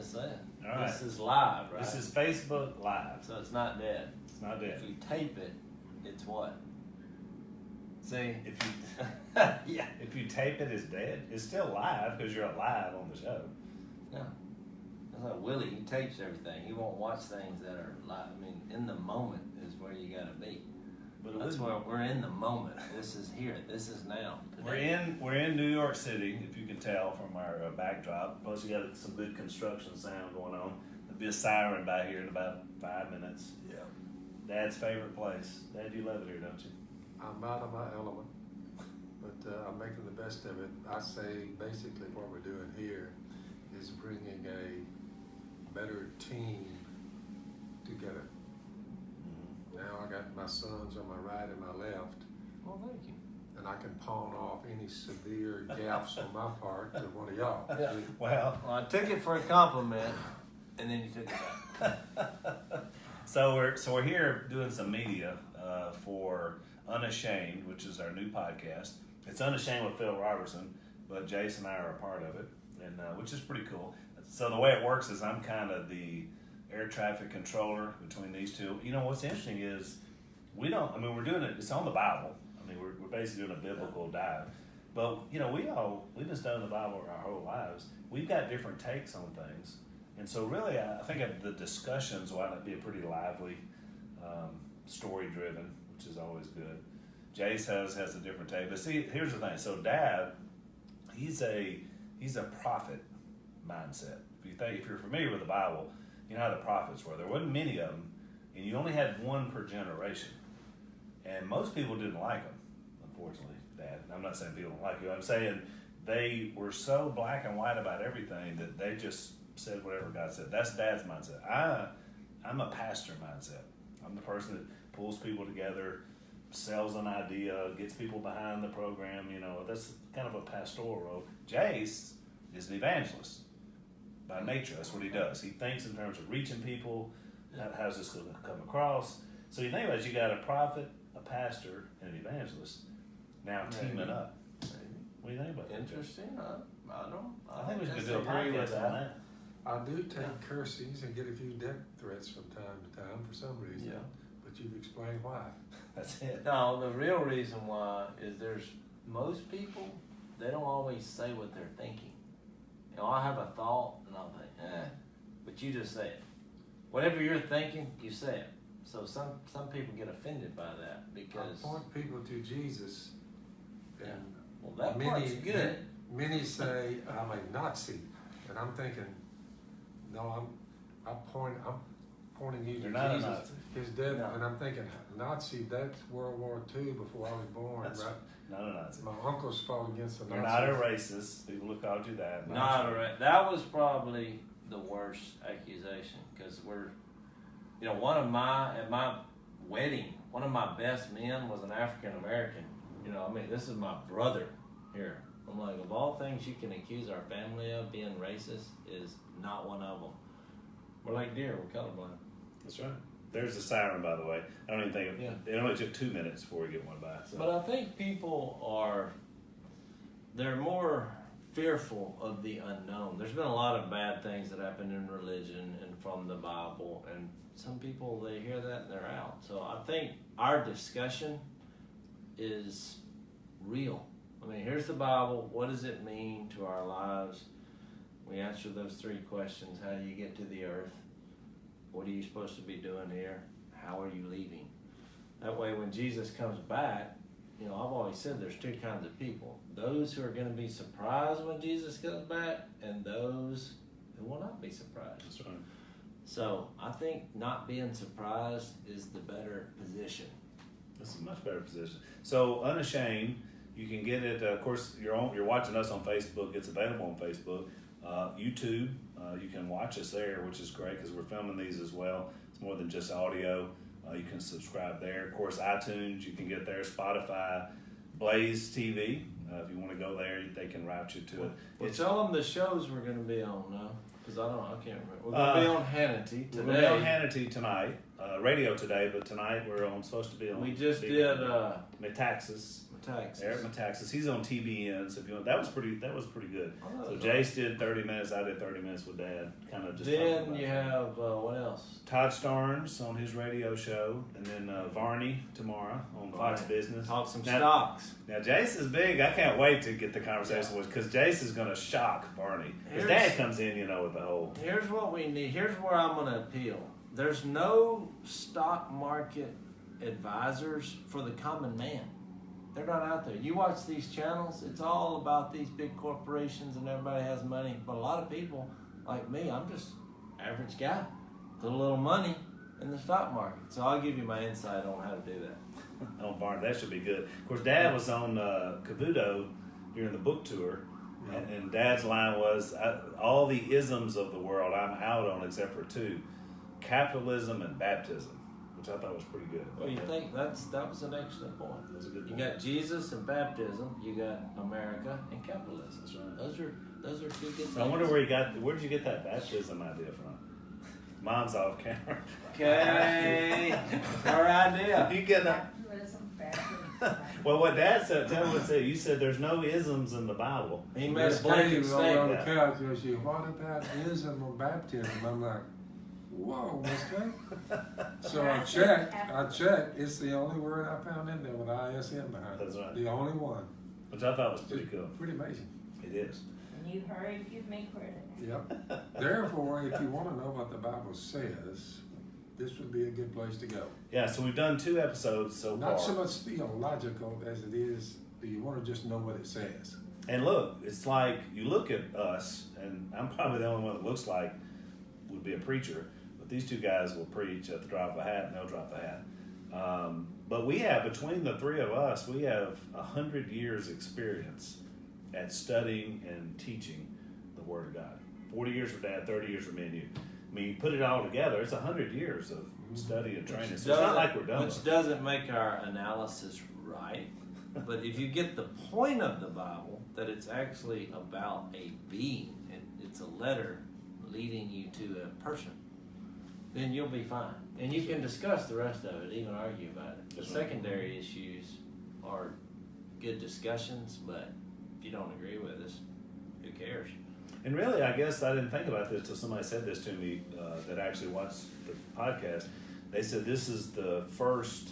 just saying. All right. This is live, right? This is Facebook Live. So it's not dead. It's not dead. If you tape it, it's what? See? If you Yeah. if you tape it, it's dead. It's still live because you're live on the show. No. That's like Willie. He tapes everything. He won't watch things that are live. I mean, in the moment is where you got to be. But That's where we're in the moment. This is here. This is now. Today. We're in New York City, if you can tell from our backdrop. Plus, you got some good construction sound going on. There'll be a siren by here in about 5 minutes. Yeah. Dad's favorite place. Dad, you love it here, don't you? I'm out of my element, but I'm making the best of it. I say basically what we're doing here is bringing a better team together. Now I got my sons on my right and my left, Well, thank you. and I can pawn off any severe gaffes on my part to one of y'all. Yeah. Well, I took it for a compliment, and then you took it back. so we're here doing some media for Unashamed, which is our new podcast. It's Unashamed with Phil Robertson, but Jase and I are a part of it, and which is pretty cool. So the way it works is I'm kind of the air traffic controller between these two. You know, what's interesting is we're doing it, it's on the Bible. I mean, we're basically doing a biblical dive. But, you know, we've been studying the Bible our whole lives. We've got different takes on things. And so really, I think the discussions will be a pretty lively, story-driven, which is always good. Jase has a different take. But see, here's the thing. So Dad, he's a prophet mindset. If you're familiar with the Bible, you know how the prophets were. There wasn't many of them, and you only had one per generation. And most people didn't like them, unfortunately, Dad. I'm not saying people don't like you. I'm saying they were so black and white about everything that they just said whatever God said. That's Dad's mindset. I'm a pastor mindset. I'm the person that pulls people together, sells an idea, gets people behind the program. You know, that's kind of a pastoral role. Jase is an evangelist. By nature, that's what he does. He thinks in terms of reaching people. How's this going to come across? So you think about it, you got a prophet, a pastor, and an evangelist now teaming up. What do you think about that? Interesting. I think we should do a disagree with podcast on that. I do take cursings and get a few death threats from time to time for some reason. Yeah. But you've explained why. That's it. No, the real reason why is most people, they don't always say what they're thinking. You know, I have a thought and I'll think, but you just say it. Whatever you're thinking, you say it. So some people get offended by that because I point people to Jesus. And well, that part's good. Many say I'm a Nazi, and I'm thinking, no, I'm pointing you to You're not Jesus. a Nazi. His death, No. and I'm thinking Nazi. That's World War II before I was born, That's right? not a Nazi. My uncles fought against the You're Nazis. not a racist. People have called you that. Not right. That was probably the worst accusation because at my wedding, one of my best men was an African American. You know, I mean, this is my brother here. I'm like, of all things you can accuse our family of being racist is not one of them. We're like deer, we're colorblind. That's right. There's a siren, by the way. I don't even think Yeah. it only took 2 minutes before we get one by. So. But I think people they're more fearful of the unknown. There's been a lot of bad things that happen in religion and from the Bible, and some people, they hear that and they're out. So I think our discussion is real. I mean, here's the Bible. What does it mean to our lives? We answer those 3 questions. How do you get to the earth? What are you supposed to be doing here? How are you leaving? That way, when Jesus comes back, you know, I've always said there's 2 kinds of people. Those who are going to be surprised when Jesus comes back, and those who will not be surprised. That's right. So I think not being surprised is the better position. That's a much better position. So Unashamed, you can get it. Of course, you're watching us on Facebook. It's available on Facebook, YouTube. You can watch us there, which is great because we're filming these as well. It's more than just audio. You can subscribe there. Of course, iTunes, you can get there. Spotify, BlazeTV. If you want to go there, they can route you to it. Well, tell them the shows we're going to be on now, because I can't remember. We're going to be on Hannity today. We're going to be on Hannity tonight, radio today, but tonight we're supposed to be on. We just did Metaxas. Metaxas. Eric Metaxas. He's on TBN. So if you want, that was pretty good. Oh, So Jase did 30 minutes. I did 30 minutes with Dad. Kind of just. Then you have what else? Todd Starnes on his radio show, and then Varney tomorrow on Fox Business. Talk some stocks. Now Jase is big. I can't wait to get the conversation with, because Jase is going to shock Barney. His dad comes in, with the whole. Here's what we need. Here's where I'm going to appeal. There's no stock market advisors for the common man. They're not out there. You watch these channels, it's all about these big corporations and everybody has money. But a lot of people like me, I'm just average guy with a little money in the stock market. So I'll give you my insight on how to do that. On Barney, that should be good. Of course, Dad was on Cavuto during the book tour. And Dad's line was, all the isms of the world I'm out on except for two, capitalism and baptism, which I thought was pretty good. Well, you think that was an excellent point. That was a good You point. got Jesus and baptism, you got America and capitalism. That's right. Those are two good things. I wonder where did you get that baptism idea from? Mom's off camera. Okay, our idea. You get that? Capitalism, baptism. Well, what Dad said, tell me what said. You said there's no isms in the Bible. He made a Miss blanket Kay over on the statement. couch, and she, what about ism or baptism? I'm like, whoa, Miss Kay. So I checked, it's the only word I found in there with ISM behind it. That's right. The only one. Which I thought was pretty cool. Pretty amazing. It is. And you hurry, give me credit. Yep. Therefore, if you want to know what the Bible says, this would be a good place to go. Yeah, so we've done 2 episodes so far. Not so much theological as it is, do you want to just know what it says? And look, it's like you look at us, and I'm probably the only one that looks like would be a preacher, but these 2 guys will preach at the drop of a hat, and they'll drop the hat. But we have, between the 3 of us, we have 100 years experience at studying and teaching the Word of God. 40 years for Dad, 30 years for me and you. I mean, you put it all together, it's 100 years of study and training. So it's not like we're done. Which doesn't make our analysis right. But if you get the point of the Bible, that it's actually about a being, it's a letter leading you to a person, then you'll be fine. And you can discuss the rest of it, even argue about it. The secondary issues are good discussions, but if you don't agree with us, who cares? And really, I guess I didn't think about this until somebody said this to me that actually watched the podcast. They said this is the first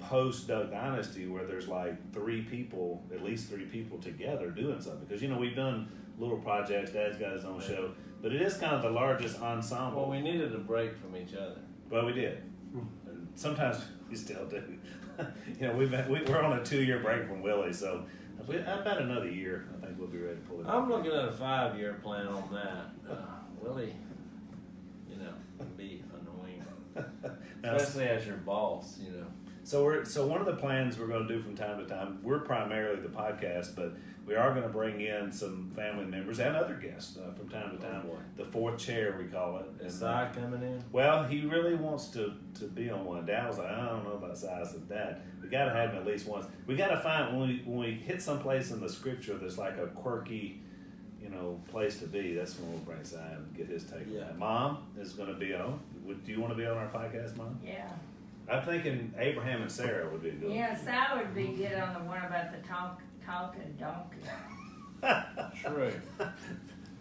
post-Duck Dynasty where there's like 3 people, at least 3 people together doing something. Because, we've done little projects, Dad's got his own show, but it is kind of the largest ensemble. Well, we needed a break from each other. Well, we did. And sometimes we still do. We're on a 2-year break from Willie, so about another year, I think we'll be ready to pull it. I'm looking at a 5-year plan on that. Willie, can be annoying, especially as your boss. So one of the plans we're going to do from time to time, we're primarily the podcast, but we are going to bring in some family members and other guests from time to time. The 4th chair, we call it. Is Si coming in? Well, he really wants to be on one. Dad was like, I don't know about Si. I said, Dad, we got to have him at least once. We got to find, when we hit some place in the scripture that's like a quirky, place to be, that's when we'll bring Si and get his take on that. Mom is going to be on. Do you want to be on our podcast, Mom? Yeah. I'm thinking Abraham and Sarah would be good. Yes, I would be good on the one about the talking donkey. True.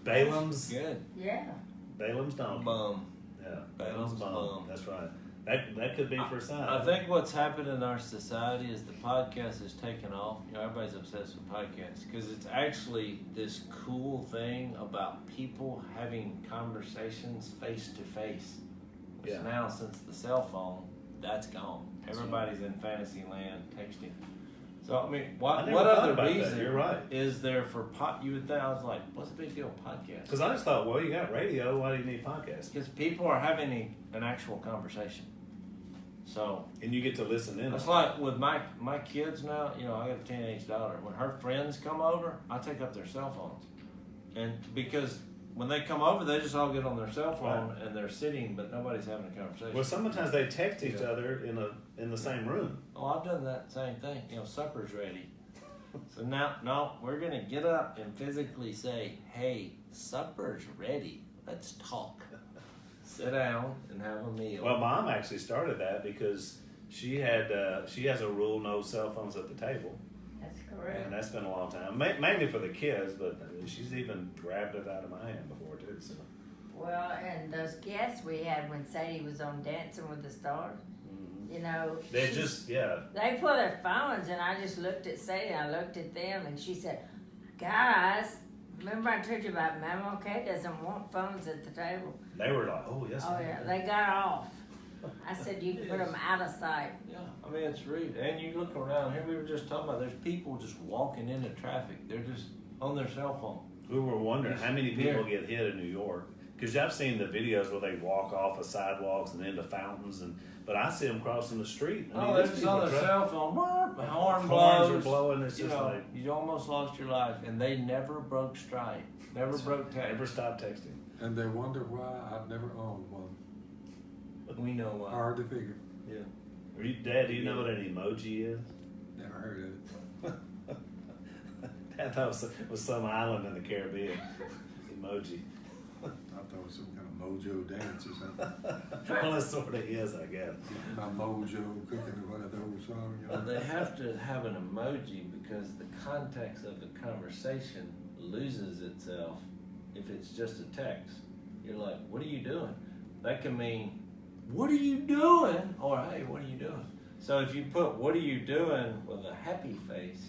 Balaam's Yeah. donkey. Bum. Yeah, Balaam's bum. That's right. That could be for Si. I think what's happened in our society is the podcast has taken off. Everybody's obsessed with podcasts because it's actually this cool thing about people having conversations face to face. Which now, since the cell phone, that's gone. Everybody's in fantasy land texting. So I mean, what other reason You're right. is there for you would think I was like, what's the big deal with podcasts? Because I just thought, well, you got radio. Why do you need podcasts? Because people are having an actual conversation. So and you get to listen in. it's like with my kids now. I got a teenage daughter. When her friends come over, I take up their cell phones, and because when they come over, they just all get on their cell phone and they're sitting, but nobody's having a conversation. Well, sometimes they text each other in the same room. Oh, I've done that same thing. Supper's ready. So now we're gonna get up and physically say, "Hey, supper's ready. Let's talk." Sit down and have a meal. Well, Mom actually started that because she has a rule: no cell phones at the table. That's and correct. that's been a long time. Mainly for the kids, but she's even grabbed it out of my hand before too. So. Well, and those guests we had when Sadie was on Dancing with the Stars, you know. They she's- just, yeah. They pulled their phones, and I just looked at Sadie, and I looked at them, and she said, guys, remember I told you about Mama? Okay, doesn't want phones at the table. They were like, oh, yes. Oh, ma'am." yeah, they got off. I said, you can put them out of sight. Yeah, I mean, it's real. And you look around here, we were just talking about, there's people just walking into traffic. They're just on their cell phone. We were wondering how many people get hit in New York. Because I've seen the videos where they walk off of sidewalks and into fountains, but I see them crossing the street. I mean, They're these just people on their drive- cell phone. Horn Horns blows. are blowing. It's You just know, like, you almost lost your life, and they never broke strike. Never broke text. never stop texting. And they wonder why I've never owned one. We know why. Hard to figure. Yeah. Are you, Dad, do you know what an emoji is? Never heard of it. Dad thought it was some island in the Caribbean. Emoji. I thought it was some kind of mojo dance or something. Well, it sort of is, I guess. My mojo cooking one of those songs. You know? They have to have an emoji because the context of the conversation loses itself if it's just a text. You're like, what are you doing? That can mean, what are you doing? Or, hey, what are you doing? So if you put, what are you doing with a happy face,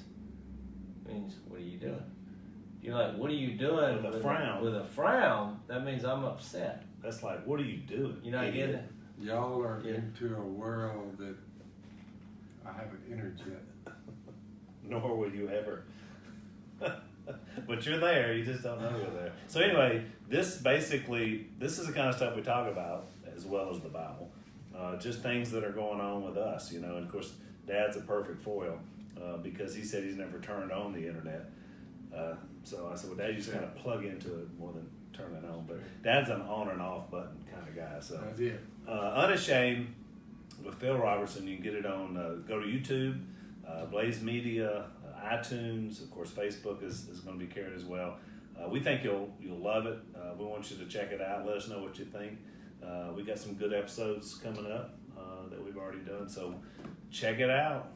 means, what are you doing? You're like, what are you doing With a frown. With a frown, that means I'm upset. That's like, what are you doing? You not getting it? Y'all are Yeah. into a world that I haven't entered yet. Nor will you ever. But you're there, you just don't know you're there. So anyway, this is the kind of stuff we talk about as well as the Bible. Just things that are going on with us, you know. And of course, Dad's a perfect foil because he said he's never turned on the internet. So I said, well, Dad, you just kind of plug into it more than turn it on. But Dad's an on and off button kind of guy. So That's it. Unashamed with Phil Robertson, you can get it on, go to YouTube, Blaze Media, iTunes, of course, Facebook is going to be carried as well. We think you'll love it. We want you to check it out. Let us know what you think. We got some good episodes coming up that we've already done, so check it out.